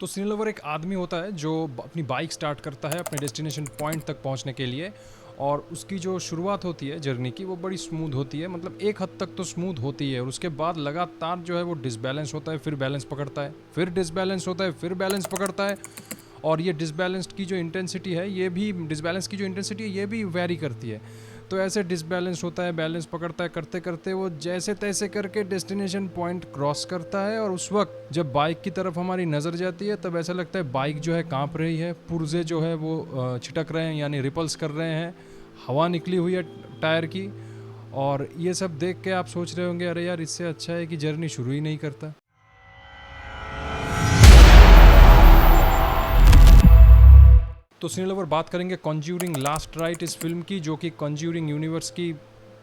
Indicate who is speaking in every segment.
Speaker 1: तो सिनी लवर एक आदमी होता है जो अपनी बाइक स्टार्ट करता है अपने डेस्टिनेशन पॉइंट तक पहुंचने के लिए। और उसकी जो शुरुआत होती है जर्नी की वो बड़ी स्मूथ होती है, मतलब एक हद तक तो स्मूथ होती है, और उसके बाद लगातार जो है वो डिसबैलेंस होता है, फिर बैलेंस पकड़ता है, फिर डिसबैलेंस होता है, फिर बैलेंस पकड़ता है। और ये डिसबैलेंस की जो इंटेंसिटी है ये भी वेरी करती है। तो ऐसे डिसबैलेंस होता है, बैलेंस पकड़ता है, करते करते वो जैसे तैसे करके डेस्टिनेशन पॉइंट क्रॉस करता है। और उस वक्त जब बाइक की तरफ हमारी नज़र जाती है तब ऐसा लगता है बाइक जो है कांप रही है, पुर्जे जो है वो छिटक रहे हैं, यानी रिपल्स कर रहे हैं, हवा निकली हुई है टायर की। और ये सब देख के आप सोच रहे होंगे अरे यार इससे अच्छा है कि जर्नी शुरू ही नहीं करता। तो सिने लवर बात करेंगे कॉन्ज्यूरिंग लास्ट राइट इस फिल्म की, जो कि कॉन्ज्यूरिंग यूनिवर्स की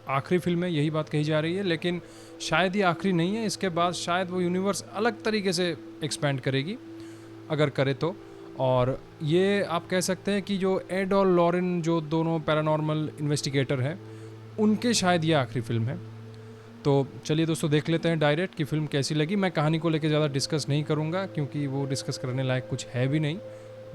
Speaker 1: आखिरी फिल्म है, यही बात कही जा रही है। लेकिन शायद ये आखिरी नहीं है, इसके बाद शायद वो यूनिवर्स अलग तरीके से एक्सपेंड करेगी, अगर करे तो। और ये आप कह सकते हैं कि जो एड और लॉरेन जो दोनों पैरानॉर्मल इन्वेस्टिगेटर हैं उनके शायद ये आखिरी फिल्म है। तो चलिए दोस्तों देख लेते हैं डायरेक्ट कि फ़िल्म कैसी लगी। मैं कहानी को लेकर ज़्यादा डिस्कस नहीं करूँगा क्योंकि वो डिस्कस करने लायक कुछ है भी नहीं।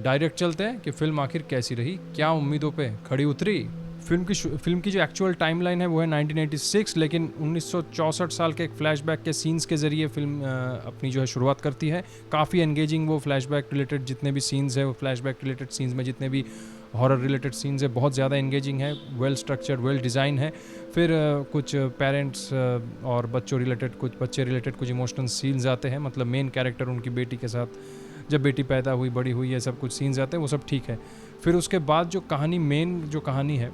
Speaker 1: डायरेक्ट चलते हैं कि फ़िल्म आखिर कैसी रही, क्या उम्मीदों पे खड़ी उतरी। फिल्म की जो एक्चुअल टाइमलाइन है वो है 1986, लेकिन 1964 साल के एक फ्लैशबैक के सीन्स के ज़रिए फिल्म अपनी जो है शुरुआत करती है। काफ़ी एंगेजिंग वो फ्लैशबैक रिलेटेड जितने भी सीन्स है, वो फ्लैशबैक रिलेटेड सीन्स में जितने भी हॉरर रिलेटेड सीन्स है बहुत ज़्यादा एंगेजिंग है, वेल स्ट्रक्चर्ड, वेल डिज़ाइन है। फिर कुछ पेरेंट्स और बच्चों रिलेटेड, कुछ बच्चे रिलेटेड कुछ इमोशनल सीन्स आते हैं, मतलब मेन कैरेक्टर उनकी बेटी के साथ जब बेटी पैदा हुई, बड़ी हुई, ये सब कुछ सीन्स आते हैं, वो सब ठीक है। फिर उसके बाद जो कहानी, मेन जो कहानी है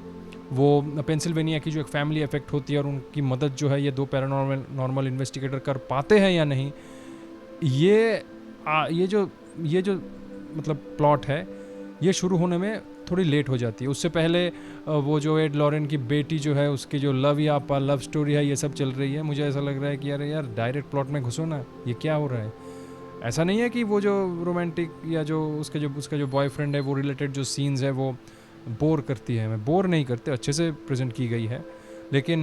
Speaker 1: वो पेंसिल्वेनिया की जो एक फैमिली इफेक्ट होती है और उनकी मदद जो है ये दो पैरानॉर्मल इन्वेस्टिगेटर कर पाते हैं या नहीं, ये जो मतलब प्लॉट है ये शुरू होने में थोड़ी लेट हो जाती है। उससे पहले वो जो एड लॉरेन की बेटी जो है उसकी जो लव स्टोरी है ये सब चल रही है। मुझे ऐसा लग रहा है कि अरे यार डायरेक्ट प्लॉट में घुसो ना, ये क्या हो रहा है। ऐसा नहीं है कि वो जो रोमांटिक या जो उसका जो बॉयफ्रेंड है वो रिलेटेड जो सीन्स है वो बोर करती है, मैं बोर नहीं करते, अच्छे से प्रेजेंट की गई है। लेकिन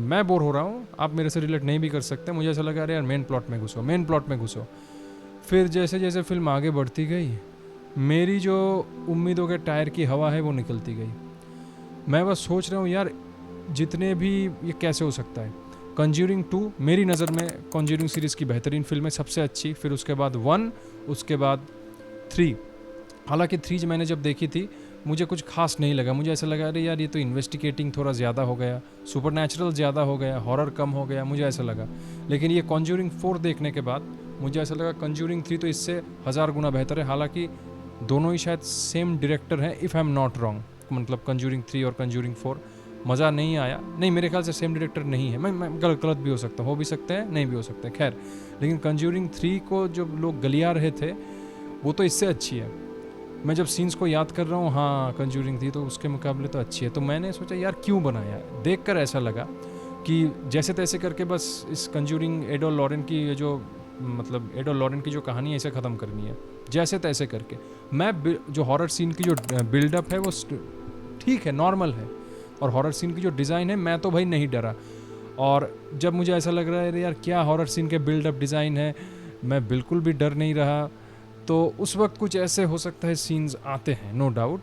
Speaker 1: मैं बोर हो रहा हूँ, आप मेरे से रिलेट नहीं भी कर सकते। मुझे ऐसा लगा अरे यार मेन प्लॉट में घुसो। फिर जैसे जैसे फिल्म आगे बढ़ती गई मेरी जो उम्मीदों के टायर की हवा है वो निकलती गई। मैं बस सोच रहा हूँ यार जितने भी ये कैसे हो सकता है। कॉन्ज्यूरिंग 2 मेरी नज़र में कॉन्ज्यूरिंग सीरीज़ की बेहतरीन फिल्म है, सबसे अच्छी। फिर उसके बाद 1, उसके बाद 3। हालांकि 3 मैंने जब देखी थी मुझे कुछ खास नहीं लगा। मुझे ऐसा लगा अरे यार ये तो इन्वेस्टिगेटिंग थोड़ा ज़्यादा हो गया, सुपरनैचुरल ज़्यादा हो गया, हॉरर कम हो गया, मुझे ऐसा लगा। लेकिन ये कॉन्ज्यूरिंग 4 देखने के बाद मुझे ऐसा लगा कॉन्ज्यूरिंग 3 तो इससे 1000 गुना बेहतर है। हालांकि दोनों ही शायद सेम डायरेक्टर हैं, if I am not wrong, मतलब कॉन्ज्यूरिंग 3 और कॉन्ज्यूरिंग 4। मज़ा नहीं आया, नहीं मेरे ख्याल से सेम डायरेक्टर नहीं है, मैं गलत भी हो भी सकते हैं, नहीं भी हो सकते, खैर। लेकिन कॉन्ज्यूरिंग 3 को जो लोग गलिया रहे थे वो तो इससे अच्छी है। मैं जब सीन्स को याद कर रहा हूँ, हाँ कॉन्ज्यूरिंग थी तो उसके मुकाबले तो अच्छी है। तो मैंने सोचा यार क्यों बनाया, देख कर ऐसा लगा कि जैसे तैसे करके बस इस कॉन्ज्यूरिंग एड और लॉरेन की जो मतलब एड और लॉरेन की जो कहानी है इसे ख़त्म करनी है जैसे तैसे करके। मैं जो हॉरर सीन की जो बिल्डअप है वो ठीक है, नॉर्मल है, और हॉरर सीन की जो डिज़ाइन है मैं तो भाई नहीं डरा। और जब मुझे ऐसा लग रहा है यार क्या हॉरर सीन के बिल्डअप डिज़ाइन है, मैं बिल्कुल भी डर नहीं रहा। तो उस वक्त कुछ ऐसे हो सकता है सीन्स आते हैं नो डाउट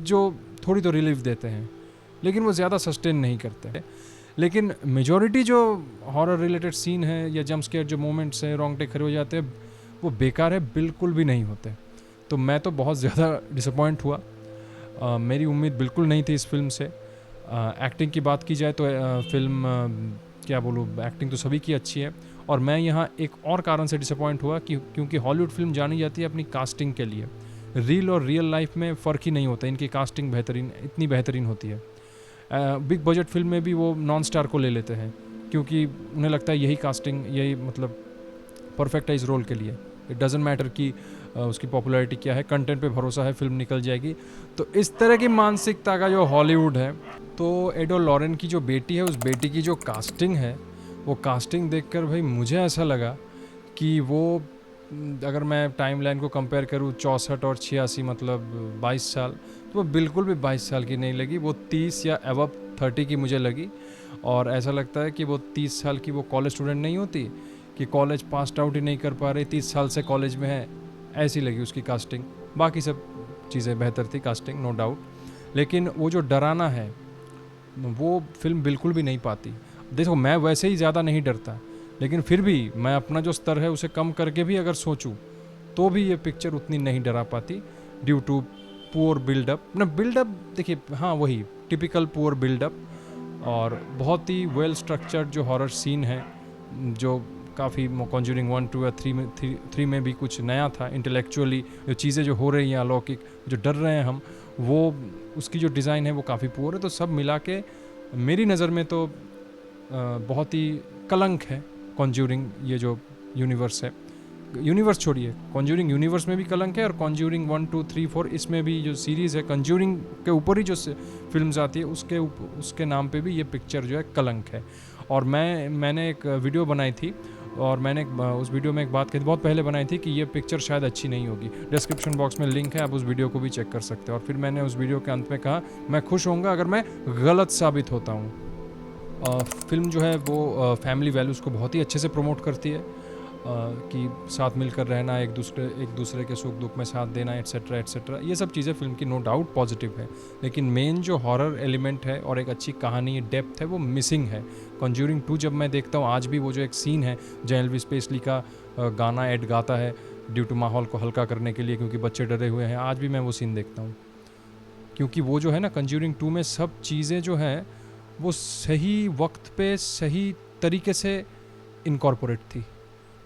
Speaker 1: जो थोड़ी तो रिलीफ देते हैं, लेकिन वो ज़्यादा सस्टेन नहीं करते हैं। लेकिन मेजॉरिटी जो हॉरर रिलेटेड सीन है या जंप स्केयर जो मोमेंट्स हैं, रोंगटे खड़े हो जाते हैं, वो बेकार है, बिल्कुल भी नहीं होते। तो मैं तो बहुत ज़्यादा डिसअपॉइंट हुआ। मेरी उम्मीद बिल्कुल नहीं थी इस फिल्म से। एक्टिंग की बात की जाए तो फिल्म क्या बोलूँ, एक्टिंग तो सभी की अच्छी है। और मैं यहाँ एक और कारण से डिसअपॉइंट हुआ कि क्योंकि हॉलीवुड फिल्म जानी जाती है अपनी कास्टिंग के लिए। रील और रियल लाइफ में फ़र्क ही नहीं होता, इनकी कास्टिंग इतनी बेहतरीन होती है। बिग बजट फिल्म में भी वो नॉन स्टार को ले लेते हैं क्योंकि उन्हें लगता है यही कास्टिंग, यही मतलब परफेक्ट है इस रोल के लिए। इट डजेंट मैटर कि उसकी पॉपुलैरिटी क्या है, कंटेंट पे भरोसा है, फिल्म निकल जाएगी। तो इस तरह की मानसिकता का जो हॉलीवुड है, तो एड और लॉरेन की जो बेटी है उस बेटी की जो कास्टिंग है वो कास्टिंग देखकर भाई मुझे ऐसा लगा कि वो अगर मैं टाइम लाइन को कंपेयर करूँ 64 और 86 मतलब 22 साल, तो वो बिल्कुल भी 22 साल की नहीं लगी, वो 30 या अबव 30 की मुझे लगी। और ऐसा लगता है कि वो 30 साल की वो कॉलेज स्टूडेंट नहीं होती कि कॉलेज पास आउट ही नहीं कर पा रही, 30 साल से कॉलेज में है, ऐसी लगी उसकी कास्टिंग। बाकी सब चीज़ें बेहतर थी, कास्टिंग नो डाउट, लेकिन वो जो डराना है वो फिल्म बिल्कुल भी नहीं पाती। देखो मैं वैसे ही ज़्यादा नहीं डरता, लेकिन फिर भी मैं अपना जो स्तर है उसे कम करके भी अगर सोचूं तो भी ये पिक्चर उतनी नहीं डरा पाती, ड्यू टू पुअर बिल्डअप। ना बिल्डअप देखिए, हाँ वही टिपिकल पुअर बिल्डअप, और बहुत ही वेल स्ट्रक्चर्ड जो हॉरर सीन है, जो काफ़ी कॉन्जूरिंग 1, 2 या 3 में भी कुछ नया था इंटेलेक्चुअली, जो चीज़ें जो हो रही हैं अलौकिक, जो डर रहे हैं हम, वो उसकी जो डिज़ाइन है वो काफ़ी पुअर है। तो सब मिला के मेरी नज़र में तो बहुत ही कलंक है कॉन्जूरिंग ये जो यूनिवर्स है। यूनिवर्स छोड़िए, कॉन्जूरिंग यूनिवर्स में भी कलंक है, और कॉन्जूरिंग 1, 2, 3, 4 इसमें भी जो सीरीज़ है कॉन्जूरिंग के ऊपर ही जो फिल्म्स आती है उसके नाम पे भी ये पिक्चर जो है कलंक है। और मैंने एक वीडियो बनाई थी, और मैंने उस वीडियो में एक बात कही, बहुत पहले बनाई थी, कि ये पिक्चर शायद अच्छी नहीं होगी। डिस्क्रिप्शन बॉक्स में लिंक है, आप उस वीडियो को भी चेक कर सकते हैं। और फिर मैंने उस वीडियो के अंत में कहा, मैं खुश होऊंगा अगर मैं गलत साबित होता हूँ। फिल्म जो है वो फैमिली वैल्यूज़ को बहुत ही अच्छे से प्रमोट करती है, कि साथ मिलकर रहना, एक दूसरे के सुख दुख में साथ देना, एट्सेट्रा एट्सेट्रा, ये सब चीज़ें फिल्म की नो डाउट पॉजिटिव है। लेकिन मेन जो हॉरर एलिमेंट है और एक अच्छी कहानी डेप्थ है वो मिसिंग है। कॉन्जूरिंग 2 जब मैं देखता हूँ, आज भी वो जो एक सीन है जहाँ एल्विस प्रेस्ली का गाना एड गाता है ड्यू टू माहौल को हल्का करने के लिए, क्योंकि बच्चे डरे हुए हैं, आज भी मैं वो सीन देखता हूँ। क्योंकि वो जो है ना, कॉन्जूरिंग 2 में सब चीज़ें जो हैं वो सही वक्त पे सही तरीके से इनकॉर्पोरेट थी।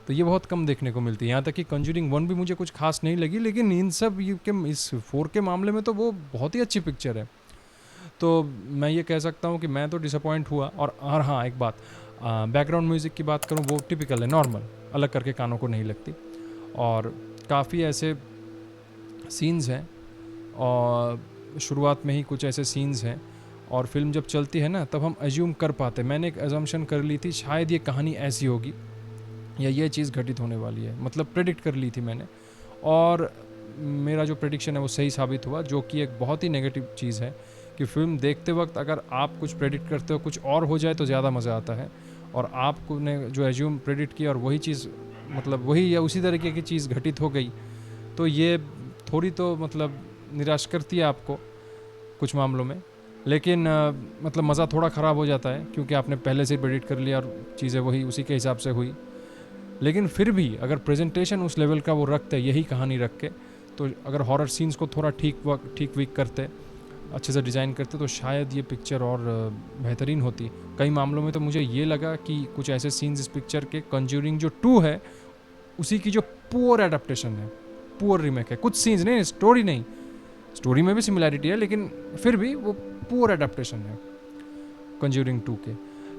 Speaker 1: तो ये बहुत कम देखने को मिलती है। यहाँ तक कि कॉन्जूरिंग 1 भी मुझे कुछ खास नहीं लगी, लेकिन इन सब इस 4 के मामले में तो वो बहुत ही अच्छी पिक्चर है। तो मैं ये कह सकता हूँ कि मैं तो डिसअपॉइंट हुआ। और हाँ एक बात, बैकग्राउंड म्यूज़िक की बात करूँ, वो टिपिकल है, नॉर्मल, अलग करके कानों को नहीं लगती। और काफ़ी ऐसे सीन्स हैं, और शुरुआत में ही कुछ ऐसे सीन्स हैं, और फिल्म जब चलती है ना तब हम एज्यूम कर पाते, मैंने एक एजम्पशन कर ली थी शायद ये कहानी ऐसी होगी या ये चीज़ घटित होने वाली है, मतलब प्रेडिक्ट कर ली थी मैंने, और मेरा जो प्रेडिक्शन है वो सही साबित हुआ, जो कि एक बहुत ही नेगेटिव चीज़ है कि फिल्म देखते वक्त अगर आप कुछ प्रेडिक्ट करते हो, कुछ और हो जाए तो ज़्यादा मज़ा आता है। और आपको ने जो एज्यूम प्रेडिक्ट किया और वही चीज़, मतलब वही या उसी तरीके की चीज़ घटित हो गई, तो ये थोड़ी तो मतलब निराश करती है आपको कुछ मामलों में। लेकिन मतलब मज़ा थोड़ा ख़राब हो जाता है, क्योंकि आपने पहले से प्रेडिक्ट कर लिया और चीज़ें वही उसी के हिसाब से हुई। लेकिन फिर भी अगर प्रेजेंटेशन उस लेवल का वो रखते, यही कहानी रख के, तो अगर हॉरर सीन्स को थोड़ा ठीक वीक करते, अच्छे से डिज़ाइन करते, तो शायद ये पिक्चर और बेहतरीन होती। कई मामलों में तो मुझे ये लगा कि कुछ ऐसे सीन्स इस पिक्चर के कॉन्जूरिंग जो 2 है उसी की जो पुअर एडाप्टेशन है, पुअर रीमेक है। कुछ सीन्स नहीं, स्टोरी नहीं, स्टोरी में भी सिमिलैरिटी है, लेकिन फिर भी वो पुअर एडाप्टेशन है कॉन्जूरिंग 2 के।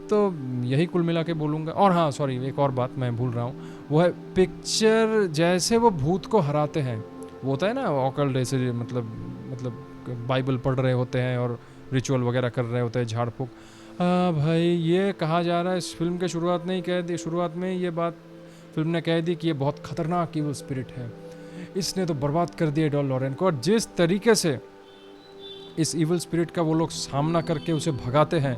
Speaker 1: तो यही कुल मिला के बोलूँगा। और हाँ सॉरी, एक और बात मैं भूल रहा हूँ, वो है पिक्चर जैसे वो भूत को हराते हैं, वो होता है ना ऑकल्ट, ऐसे मतलब बाइबल पढ़ रहे होते हैं और रिचुअल वगैरह कर रहे होते हैं, झाड़ फूँक। भाई ये कहा जा रहा है इस फिल्म के शुरुआत में ही कह दी, शुरुआत में ये बात फिल्म ने कह दी कि ये बहुत ख़तरनाक इविल स्पिरिट है, इसने तो बर्बाद कर दिया एडोल लॉरेन को। और जिस तरीके से इस इविल स्पिरिट का वो लोग सामना करके उसे भगाते हैं,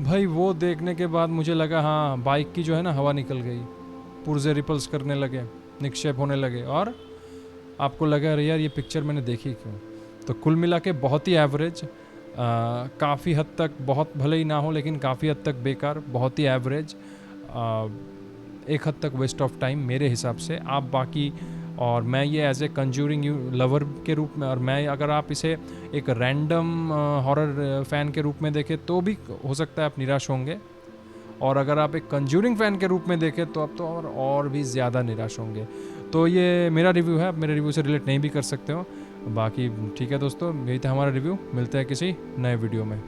Speaker 1: भाई वो देखने के बाद मुझे लगा हाँ बाइक की जो है ना हवा निकल गई, पुर्जे रिपल्स करने लगे, निक्षेप होने लगे, और आपको लगा अरे यार ये पिक्चर मैंने देखी क्यों। तो कुल मिला के बहुत ही एवरेज, काफ़ी हद तक, बहुत भले ही ना हो लेकिन काफ़ी हद तक बेकार, बहुत ही एवरेज, एक हद तक वेस्ट ऑफ टाइम मेरे हिसाब से। आप बाकी, और मैं ये एज ए कंज्यूरिंग लवर के रूप में, और मैं अगर आप इसे एक रैंडम हॉरर फ़ैन के रूप में देखें तो भी हो सकता है आप निराश होंगे, और अगर आप एक कंज्यूरिंग फ़ैन के रूप में देखें तो आप तो और भी ज़्यादा निराश होंगे। तो ये मेरा रिव्यू है, आप मेरे रिव्यू से रिलेट नहीं भी कर सकते हो। बाकी ठीक है दोस्तों, यही था हमारा रिव्यू, मिलते हैं किसी नए वीडियो में।